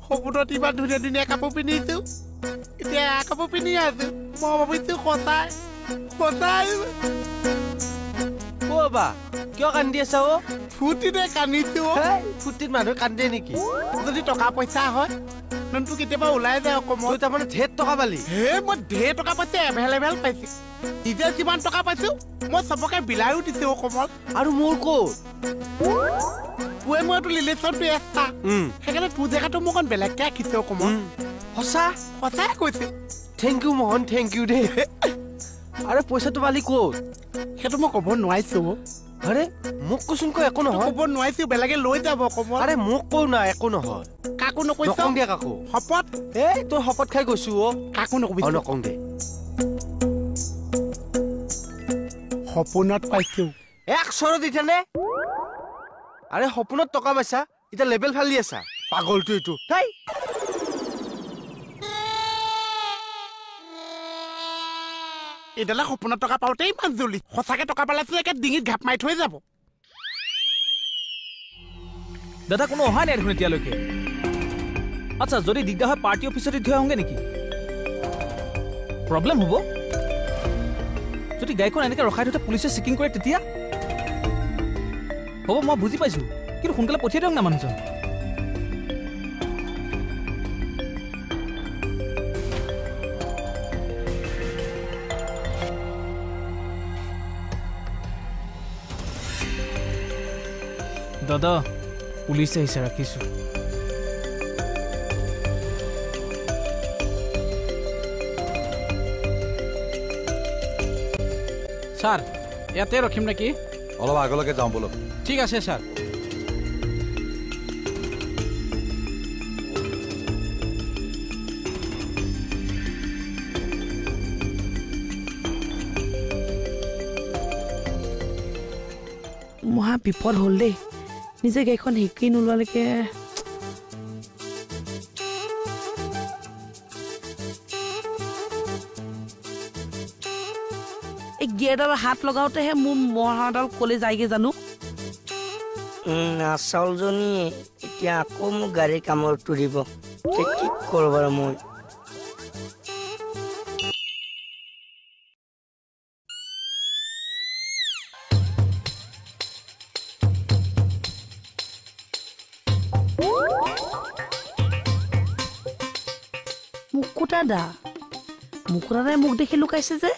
সপোনত ইমান ধুনীয়া ধুনীয়া কাপোৰ পিন্ধিছো এতিয়া কাপোৰ পিন্ধি আছো মই ভাবিছো সঁচাই সঁচাই অ' বা কিয় কান্দি আছা অ' ফুৰ্তিতে কান্দিছো ফুৰ্তিত মানুহ কান্দে নেকি যদি টকা পইচা হয় নন্তু কেতিয়াবা ওলাই যায় অকমান তই তাৰমানে ঢেৰ টকা পালি হে মই ঢেৰ টকা পাইছো এভেলেবল পাইছো নিজে যিমান টকা পাইছো মই চবকে বিলায়ো দিছো অকমান আৰু মোৰ ক'ত পুৱে মইতো ৰিলেশ্যনটো এক্সট্ৰা সেইকাৰণে তোৰ জেগাটো মই অকণ বেলেগকে ৰাখিছো অকমান সঁচা সঁচাই কৈছে thank you Mohan thank you দেই আৰে পইচাটো পালি ক'ত সেইটো মই ক'ব নোৱাৰিছো আৰে মোক কচোন কৈ একো নহয় ক'ব নোৱাৰিছো বেলেগে লৈ যাব অকমান আৰে মোক কওঁ না একো নহয় কাকো নকৈছ নকওঁ দিয়া কাকো শপত এই তোৰ শপত খাই গৈছো অ' কাকো নকবি নকওঁ দে সপোনত পাইছো 100 দিছানে আৰে সপোনত টকা পাইছা এতিয়া লেবেল ফালি আছা পাগলটো এইটো হেই এইডালে সপোনত টকা পাওঁতে ইমান জলি সঁচাকে টকা পালেতো একে ডিঙিত ঘাপ মাৰি থৈ যাব দাদা কোনো অহাই নাই দেখোন এতিয়ালৈকে আচ্ছা যদি দিগদাৰ হয় পাৰ্টি অফিচতে থৈ আহোঁগে নেকি প্ৰব্লেম হ'ব যদি গাড়ীখন এনেকৈ ৰখাই থওঁতে পুলিচে চেকিং কৰে তেতিয়া হ'ব মই বুজি পাইছোঁ কিন্তু সোনকালে পঠিয়াই দিয়ক না মানুহজন দাদা পুলিচে আহিছে ৰাখিছোঁ ছাৰ ইয়াতে ৰখিম নেকি অলপ আগলৈকে যাওঁ বলক ঠিক আছে ছাৰ মহা বিপদ হ'ল দেই নিজে গাড়ীখন শিকি নোলোৱালৈকে এই গিয়েৰডাল হাত লগাওঁতেহে মোৰ মহাডাল কলে যায়গে জানো আচলজনী এতিয়া আকৌ মোক গাড়ী কামত তুলিব কি কৰোঁ বাৰু মই মুকুতা দা মুকুতা দাই মোক দেখি লুকাইছে যে